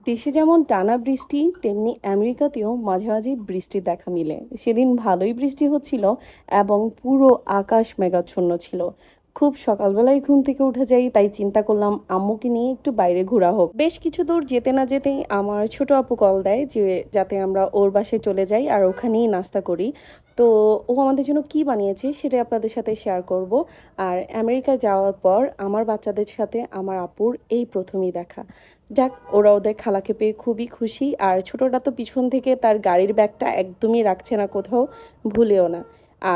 দেশে যেমন টানা বৃষ্টি তেমনি আমেরিকাতেও মাঝে মাঝে বৃষ্টির দেখা মিলে। সেদিন ভালোই বৃষ্টি হচ্ছিল এবং পুরো আকাশ মেঘাচ্ছন্ন ছিল। খুব সকালবেলায় ঘুম থেকে উঠে যাই, তাই চিন্তা করলাম আম্মুকে নিয়ে একটু বাইরে ঘোরা হোক। বেশ কিছু দূর যেতে না যেতেই আমার ছোট আপু কল দেয় যে যাতে আমরা ওর বাসায় চলে যাই আর ওখানেই নাস্তা করি। তো ও আমাদের জন্য কি বানিয়েছে সেটা আপনাদের সাথে শেয়ার করব। আর আমেরিকা যাওয়ার পর আমার বাচ্চাদের সাথে আমার আপুর এই প্রথমেই দেখা। যাক, ওরা ওদের খালাকে পেয়ে খুবই খুশি। আর ছোটটা তো পিছন থেকে তার গাড়ির ব্যাগটা একদমই রাখছে না কোথাও, ভুলেও না।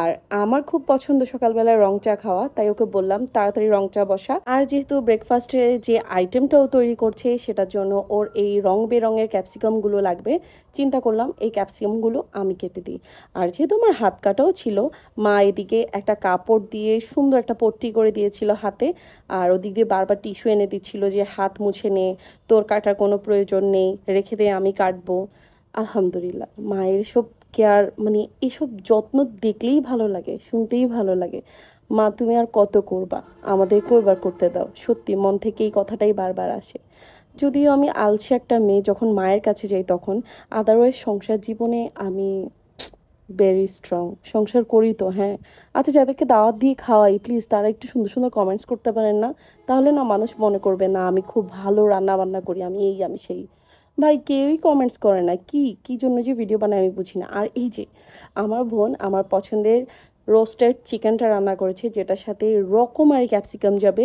আর আমার খুব পছন্দ সকালবেলায় রং চা খাওয়া, তাই ওকে বললাম তাড়াতাড়ি রং চা বসা। আর যেহেতু ব্রেকফাস্টে যে আইটেমটাও তৈরি করছে সেটার জন্য ওর এই রং বেরঙের ক্যাপসিকামগুলো লাগবে, চিন্তা করলাম এই ক্যাপসিকামগুলো আমি কেটে দিই। আর যেহেতু আমার হাত কাটাও ছিল, মা এদিকে একটা কাপড় দিয়ে সুন্দর একটা পট্টি করে দিয়েছিল হাতে। আর ওদিক দিয়ে বারবার টিস্যু এনে দিচ্ছিল যে হাত মুছে নে, তোর কাটার কোনো প্রয়োজন নেই, রেখে দে আমি কাটবো। আলহামদুলিল্লাহ, মায়ের সব কেয়ার মানে এসব যত্ন দেখলেই ভালো লাগে, শুনতেই ভালো লাগে। মা তুমি আর কত করবা, আমাদেরকেও এবার করতে দাও। সত্যি মন থেকে এই কথাটাই বারবার আসে। যদিও আমি আলসে একটা মেয়ে, যখন মায়ের কাছে যাই তখন। আদারওয়াইজ সংসার জীবনে আমি ভেরি স্ট্রং। সংসার করি তো, হ্যাঁ। আচ্ছা, যাদেরকে দাওয়াত দিয়ে খাওয়াই প্লিজ তারা একটু সুন্দর সুন্দর কমেন্টস করতে পারেন না? তাহলে না মানুষ মনে করবে না আমি খুব ভালো রান্না বান্না করি, আমি এই আমি সেই। ভাই কেউই কমেন্টস করে না, কি কি জন্য যে ভিডিও বানায় আমি বুঝি না। আর এই যে আমার বোন আমার পছন্দের রোস্টেড চিকেনটা রান্না করেছে, যেটার সাথে রকমারি ক্যাপসিকাম যাবে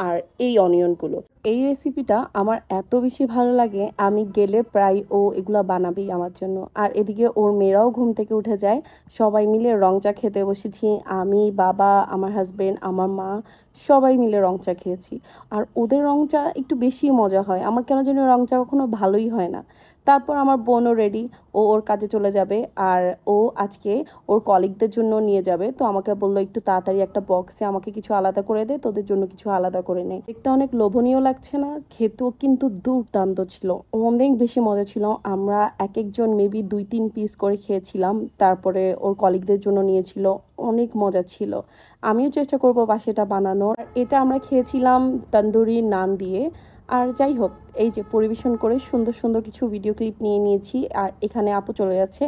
আর এই অনিয়নগুলো। এই রেসিপিটা আমার এত বেশি ভালো লাগে, আমি গেলে প্রায় ও এগুলা বানাবেই আমার জন্য। আর এদিকে ওর মেয়েরাও ঘুম থেকে উঠে যায়, সবাই মিলে রং চা খেতে বসেছি। আমি, বাবা, আমার হাজবেন্ড, আমার মা সবাই মিলে রং চা খেয়েছি। আর ওদের রং চা একটু বেশি মজা হয়, আমার কেন জানি রং চা কখনো ভালোই হয় না। তারপর আমার বোনও রেডি, ও ওর কাজে চলে যাবে। আর ও আজকে ওর কলিগদের জন্য নিয়ে যাবে, তো আমাকে বললো একটু তাড়াতাড়ি একটা বক্সে আমাকে কিছু আলাদা করে দে, তোদের জন্য কিছু আলাদা করে নে। দেখতে অনেক লোভনীয় লাগছে না? খেতেও কিন্তু দুর্দান্ত ছিল, অনেক বেশি মজা ছিল। আমরা এক একজন মেবি 2-3 পিস করে খেয়েছিলাম, তারপরে ওর কলিগদের জন্য নিয়েছিল। অনেক মজা ছিল। আমিও চেষ্টা করবো বাসায় এটা বানানোর। এটা আমরা খেয়েছিলাম তন্দুরি নান দিয়ে। আর যাই হোক, এই যে পরিবেশন করে সুন্দর সুন্দর কিছু ভিডিও ক্লিপ নিয়ে নিয়েছি। আর এখানে আপু চলে যাচ্ছে,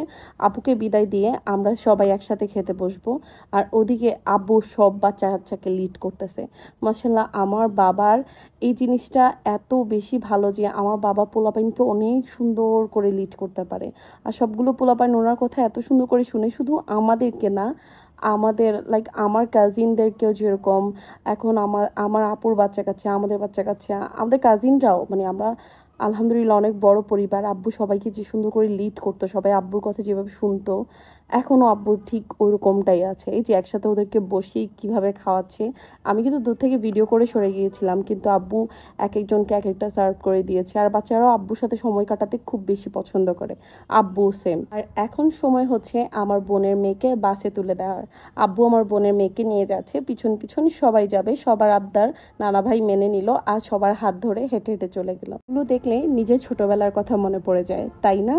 আপুকে বিদায় দিয়ে আমরা সবাই একসাথে খেতে বসবো। আর ওদিকে আব্বু সব বাচ্চা কাচ্চাকে লিড করতেছে। মাশাল্লাহ, আমার বাবার এই জিনিসটা এত বেশি ভালো যে আমার বাবা পোলাপাইনকে অনেক সুন্দর করে লিড করতে পারে। আর সবগুলো পোলাপাইন ওনার কথা এত সুন্দর করে শুনে, শুধু আমাদেরকে না, আমাদের লাইক আমার কাজিনদেরকেও যেরকম। এখন আমার আমার আপুর বাচ্চা কাচ্চা, আমাদের বাচ্চা কাচ্চা, আমাদের কাজিনরাও, মানে আমরা আলহামদুলিল্লাহ অনেক বড় পরিবার। আব্বু সবাইকে যে সুন্দর করে লিড করতো, সবাই আব্বুর কথা যেভাবে শুনতো, এখনও আব্বু ঠিক ওরকমটাই আছে। এই যে একসাথে ওদেরকে বসিয়ে কিভাবে খাওয়াচ্ছে। আমি কিন্তু দূর থেকে ভিডিও করে সরে গিয়েছিলাম, কিন্তু আব্বু এক একজনকে এক একটা সার্ভ করে দিয়েছে। আর বাচ্চারাও আব্বুর সাথে সময় কাটাতে খুব বেশি পছন্দ করে, আব্বু সেম। আর এখন সময় হচ্ছে আমার বোনের মেয়েকে বাসে তুলে দেওয়ার। আব্বু আমার বোনের মেয়েকে নিয়ে যাচ্ছে, পিছন পিছন সবাই যাবে। সবার আবদার নানা ভাই মেনে নিল, আর সবার হাত ধরে হেঁটে হেঁটে চলে গেল। এগুলো দেখলে নিজের ছোটবেলার কথা মনে পড়ে যায়, তাই না?